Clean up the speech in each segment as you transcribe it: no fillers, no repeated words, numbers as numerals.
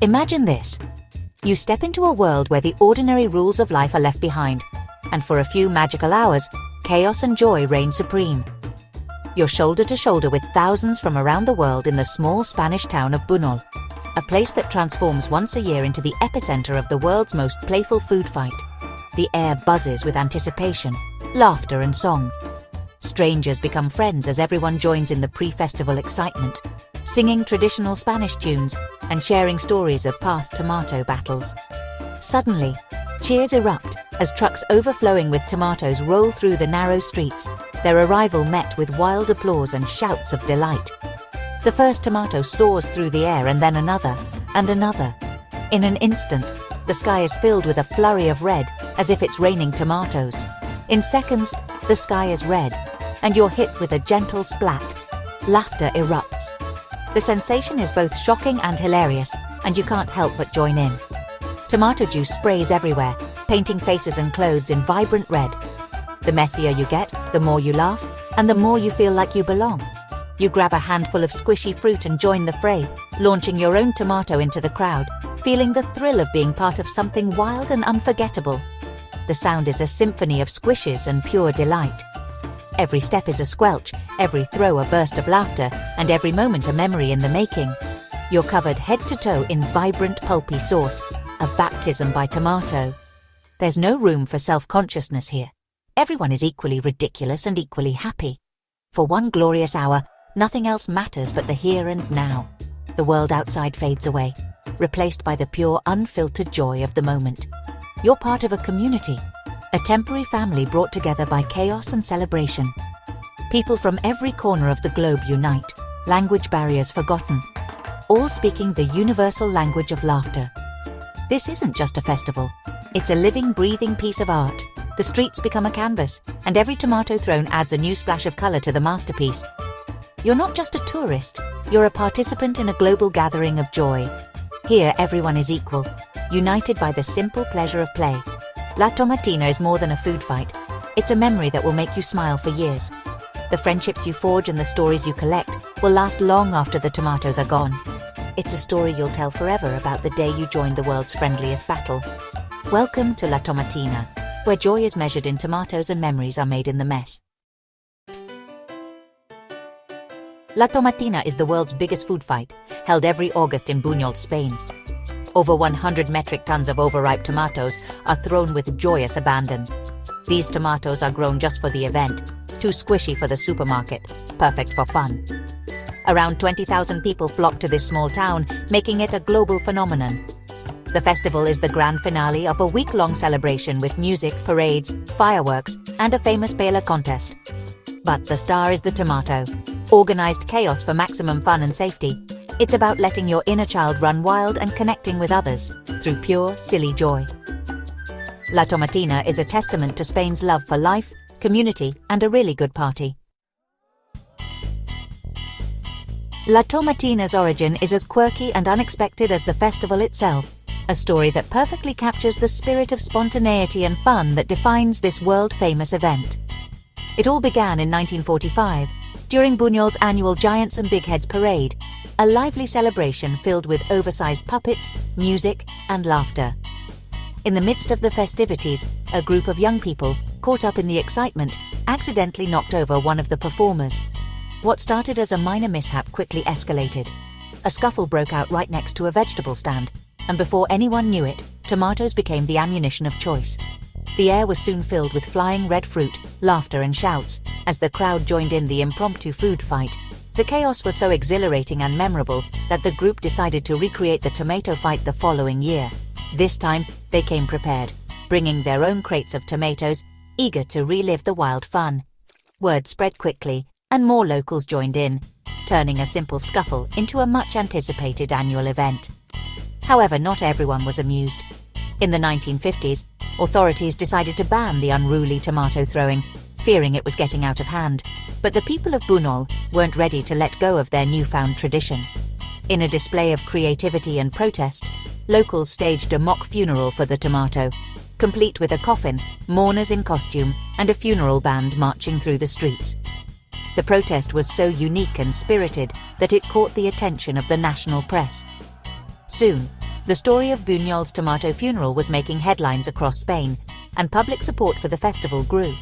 Imagine this. You step into a world where the ordinary rules of life are left behind, and for a few magical hours, chaos and joy reign supreme. You're shoulder to shoulder with thousands from around the world in the small Spanish town of Buñol, a place that transforms once a year into the epicenter of the world's most playful food fight. The air buzzes with anticipation, laughter and song. Strangers become friends as everyone joins in the pre-festival excitement, singing traditional Spanish tunes and sharing stories of past tomato battles. Suddenly, cheers erupt as trucks overflowing with tomatoes roll through the narrow streets, their arrival met with wild applause and shouts of delight. The first tomato soars through the air and then another, and another. In an instant, the sky is filled with a flurry of red, as if it's raining tomatoes. In seconds, the sky is red, and you're hit with a gentle splat. Laughter erupts. The sensation is both shocking and hilarious, and you can't help but join in. Tomato juice sprays everywhere, painting faces and clothes in vibrant red. The messier you get, the more you laugh, and the more you feel like you belong. You grab a handful of squishy fruit and join the fray, launching your own tomato into the crowd, feeling the thrill of being part of something wild and unforgettable. The sound is a symphony of squishes and pure delight. Every step is a squelch, every throw a burst of laughter, and every moment a memory in the making. You're covered head to toe in vibrant pulpy sauce, a baptism by tomato. There's no room for self-consciousness here. Everyone is equally ridiculous and equally happy. For one glorious hour, nothing else matters but the here and now. The world outside fades away, replaced by the pure, unfiltered joy of the moment. You're part of a community, a temporary family brought together by chaos and celebration. People from every corner of the globe unite, language barriers forgotten, all speaking the universal language of laughter. This isn't just a festival, it's a living, breathing piece of art. The streets become a canvas, and every tomato thrown adds a new splash of color to the masterpiece. You're not just a tourist, you're a participant in a global gathering of joy. Here everyone is equal, united by the simple pleasure of play. La Tomatina is more than a food fight. It's a memory that will make you smile for years. The friendships you forge and the stories you collect will last long after the tomatoes are gone. It's a story you'll tell forever about the day you joined the world's friendliest battle. Welcome to La Tomatina, where joy is measured in tomatoes and memories are made in the mess. La Tomatina is the world's biggest food fight, held every August in Buñol, Spain. Over 100 metric tons of overripe tomatoes are thrown with joyous abandon. These tomatoes are grown just for the event, too squishy for the supermarket, perfect for fun. Around 20,000 people flock to this small town, making it a global phenomenon. The festival is the grand finale of a week-long celebration with music, parades, fireworks, and a famous paella contest. But the star is the tomato. Organized chaos for maximum fun and safety. It's about letting your inner child run wild and connecting with others through pure, silly joy. La Tomatina is a testament to Spain's love for life, community, and a really good party. La Tomatina's origin is as quirky and unexpected as the festival itself, a story that perfectly captures the spirit of spontaneity and fun that defines this world-famous event. It all began in 1945, during Buñol's annual Giants and Big Heads parade, a lively celebration filled with oversized puppets, music, and laughter. In the midst of the festivities, a group of young people, caught up in the excitement, accidentally knocked over one of the performers. What started as a minor mishap quickly escalated. A scuffle broke out right next to a vegetable stand, and before anyone knew it, tomatoes became the ammunition of choice. The air was soon filled with flying red fruit, laughter and shouts, as the crowd joined in the impromptu food fight. The chaos was so exhilarating and memorable that the group decided to recreate the tomato fight the following year. This time, they came prepared, bringing their own crates of tomatoes, eager to relive the wild fun. Word spread quickly, and more locals joined in, turning a simple scuffle into a much-anticipated annual event. However, not everyone was amused. In the 1950s, authorities decided to ban the unruly tomato throwing, fearing it was getting out of hand. But the people of Buñol weren't ready to let go of their newfound tradition. In a display of creativity and protest, locals staged a mock funeral for the tomato, complete with a coffin, mourners in costume, and a funeral band marching through the streets. The protest was so unique and spirited that it caught the attention of the national press. Soon, The story of Buñol's tomato funeral was making headlines across Spain, and public support for the festival grew.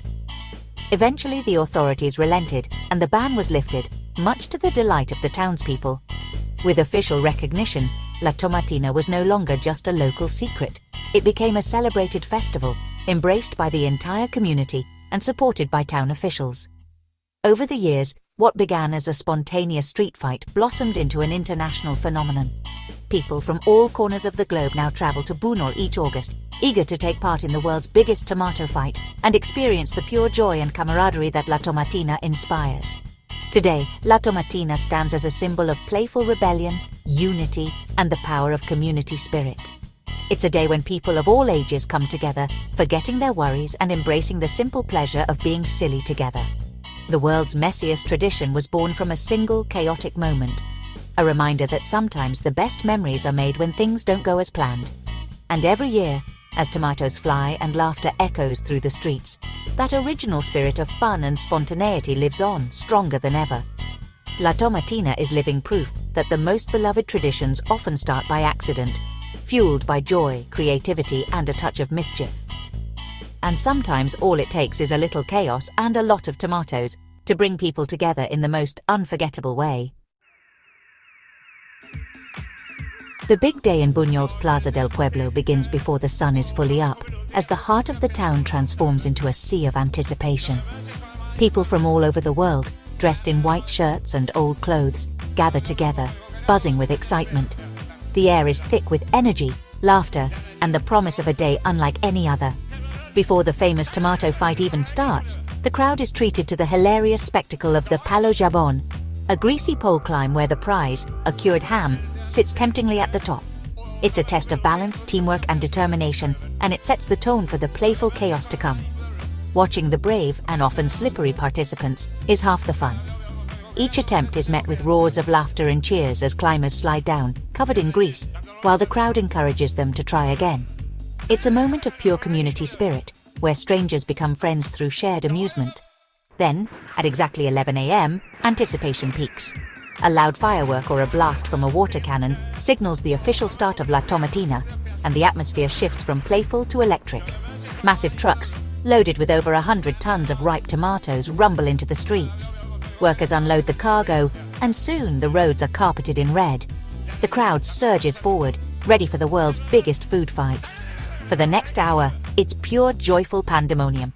Eventually, the authorities relented, and the ban was lifted, much to the delight of the townspeople. With official recognition, La Tomatina was no longer just a local secret. It became a celebrated festival, embraced by the entire community and supported by town officials. Over the years, what began as a spontaneous street fight blossomed into an international phenomenon. People from all corners of the globe now travel to Buñol each August, eager to take part in the world's biggest tomato fight and experience the pure joy and camaraderie that La Tomatina inspires. Today, La Tomatina stands as a symbol of playful rebellion, unity, and the power of community spirit. It's a day when people of all ages come together, forgetting their worries and embracing the simple pleasure of being silly together. The world's messiest tradition was born from a single chaotic moment, a reminder that sometimes the best memories are made when things don't go as planned. And every year, as tomatoes fly and laughter echoes through the streets, that original spirit of fun and spontaneity lives on, stronger than ever. La Tomatina is living proof that the most beloved traditions often start by accident, fueled by joy, creativity, and a touch of mischief. And sometimes all it takes is a little chaos and a lot of tomatoes to bring people together in the most unforgettable way. The big day in Buñol's Plaza del Pueblo begins before the sun is fully up, as the heart of the town transforms into a sea of anticipation. People from all over the world, dressed in white shirts and old clothes, gather together, buzzing with excitement. The air is thick with energy, laughter, and the promise of a day unlike any other. Before the famous tomato fight even starts, the crowd is treated to the hilarious spectacle of the palo jabon, a greasy pole climb where the prize, a cured ham, sits temptingly at the top. It's a test of balance, teamwork, and determination, and it sets the tone for the playful chaos to come. Watching the brave and often slippery participants is half the fun. Each attempt is met with roars of laughter and cheers as climbers slide down, covered in grease, while the crowd encourages them to try again. It's a moment of pure community spirit, where strangers become friends through shared amusement. Then, at exactly 11 a.m., anticipation peaks. A loud firework or a blast from a water cannon signals the official start of La Tomatina, and the atmosphere shifts from playful to electric. Massive trucks, loaded with over 100 tons of ripe tomatoes, rumble into the streets. Workers unload the cargo, and soon the roads are carpeted in red. The crowd surges forward, ready for the world's biggest food fight. For the next hour, it's pure joyful pandemonium.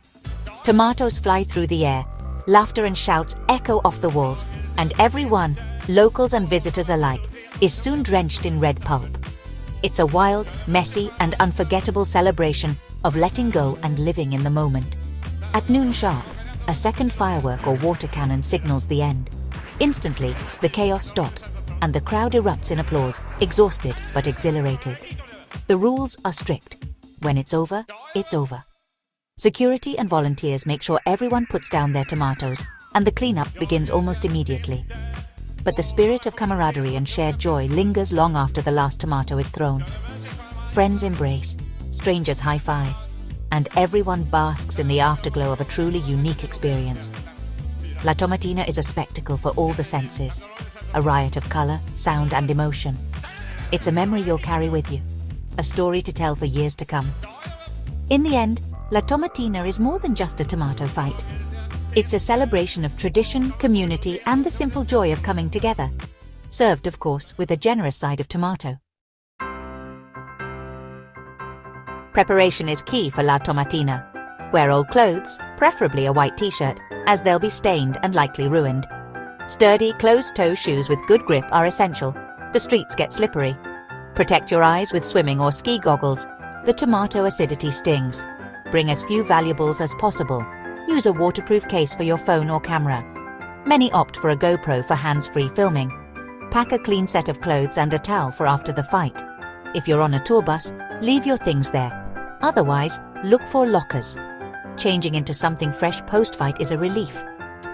Tomatoes fly through the air, laughter and shouts echo off the walls, and everyone, locals and visitors alike, is soon drenched in red pulp. It's a wild, messy, and unforgettable celebration of letting go and living in the moment. At noon sharp, a second firework or water cannon signals the end. Instantly, the chaos stops, and the crowd erupts in applause, exhausted but exhilarated. The rules are strict. When it's over, it's over. Security and volunteers make sure everyone puts down their tomatoes, and the cleanup begins almost immediately. But the spirit of camaraderie and shared joy lingers long after the last tomato is thrown. Friends embrace, strangers high-five, and everyone basks in the afterglow of a truly unique experience. La Tomatina is a spectacle for all the senses, a riot of color, sound, and emotion. It's a memory you'll carry with you, a story to tell for years to come. In the end, La Tomatina is more than just a tomato fight. It's a celebration of tradition, community, and the simple joy of coming together. Served, of course, with a generous side of tomato. Preparation is key for La Tomatina. Wear old clothes, preferably a white t-shirt, as they'll be stained and likely ruined. Sturdy, closed-toe shoes with good grip are essential. The streets get slippery. Protect your eyes with swimming or ski goggles. The tomato acidity stings. Bring as few valuables as possible. Use a waterproof case for your phone or camera. Many opt for a GoPro for hands-free filming. Pack a clean set of clothes and a towel for after the fight. If you're on a tour bus, leave your things there. Otherwise, look for lockers. Changing into something fresh post-fight is a relief.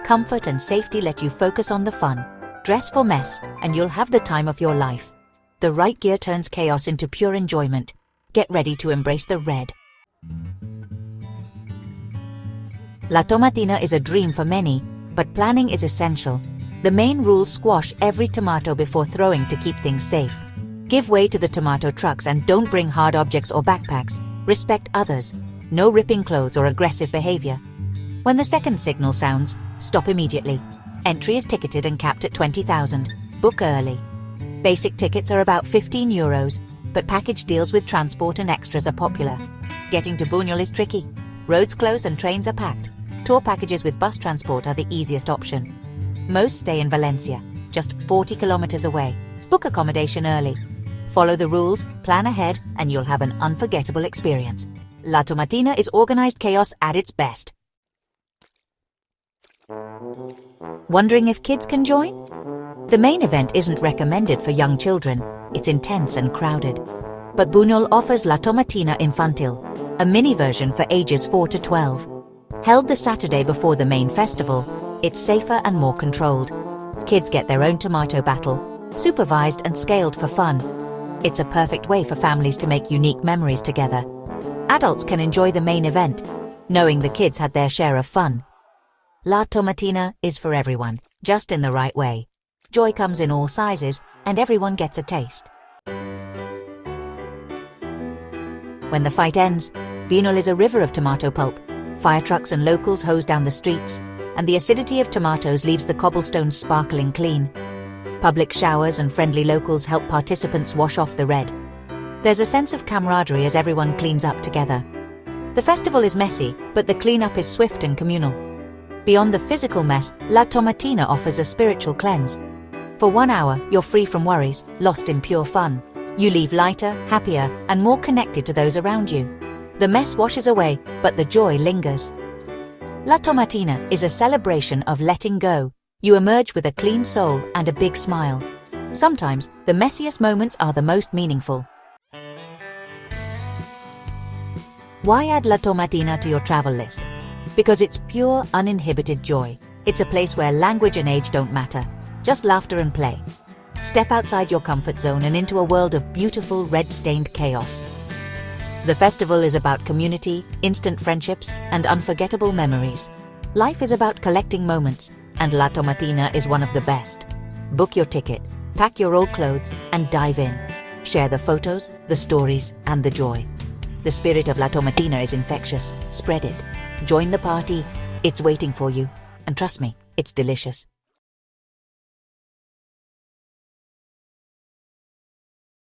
Comfort and safety let you focus on the fun. Dress for mess, and you'll have the time of your life. The right gear turns chaos into pure enjoyment. Get ready to embrace the red. La Tomatina is a dream for many, but planning is essential. The main rules: squash every tomato before throwing to keep things safe. Give way to the tomato trucks and don't bring hard objects or backpacks. Respect others. No ripping clothes or aggressive behavior. When the second signal sounds, stop immediately. Entry is ticketed and capped at 20,000. Book early. Basic tickets are about €15, but package deals with transport and extras are popular. Getting to Buñol is tricky. Roads close and trains are packed. Tour packages with bus transport are the easiest option. Most stay in Valencia, just 40 kilometers away. Book accommodation early. Follow the rules, plan ahead, and you'll have an unforgettable experience. La Tomatina is organized chaos at its best. Wondering if kids can join? The main event isn't recommended for young children. It's intense and crowded. But Buñol offers La Tomatina Infantil, a mini version for ages 4 to 12. Held the Saturday before the main festival, it's safer and more controlled. Kids get their own tomato battle, supervised and scaled for fun. It's a perfect way for families to make unique memories together. Adults can enjoy the main event, knowing the kids had their share of fun. La Tomatina is for everyone, just in the right way. Joy comes in all sizes, and everyone gets a taste. When the fight ends, Buñol is a river of tomato pulp. Fire trucks and locals hose down the streets, and the acidity of tomatoes leaves the cobblestones sparkling clean. Public showers and friendly locals help participants wash off the red. There's a sense of camaraderie as everyone cleans up together. The festival is messy, but the cleanup is swift and communal. Beyond the physical mess, La Tomatina offers a spiritual cleanse. For 1 hour, you're free from worries, lost in pure fun. You leave lighter, happier, and more connected to those around you. The mess washes away, but the joy lingers. La Tomatina is a celebration of letting go. You emerge with a clean soul and a big smile. Sometimes, the messiest moments are the most meaningful. Why add La Tomatina to your travel list? Because it's pure, uninhibited joy. It's a place where language and age don't matter, just laughter and play. Step outside your comfort zone and into a world of beautiful, red-stained chaos. The festival is about community, instant friendships, and unforgettable memories. Life is about collecting moments, and La Tomatina is one of the best. Book your ticket, pack your old clothes, and dive in. Share the photos, the stories, and the joy. The spirit of La Tomatina is infectious. Spread it. Join the party. It's waiting for you. And trust me, it's delicious.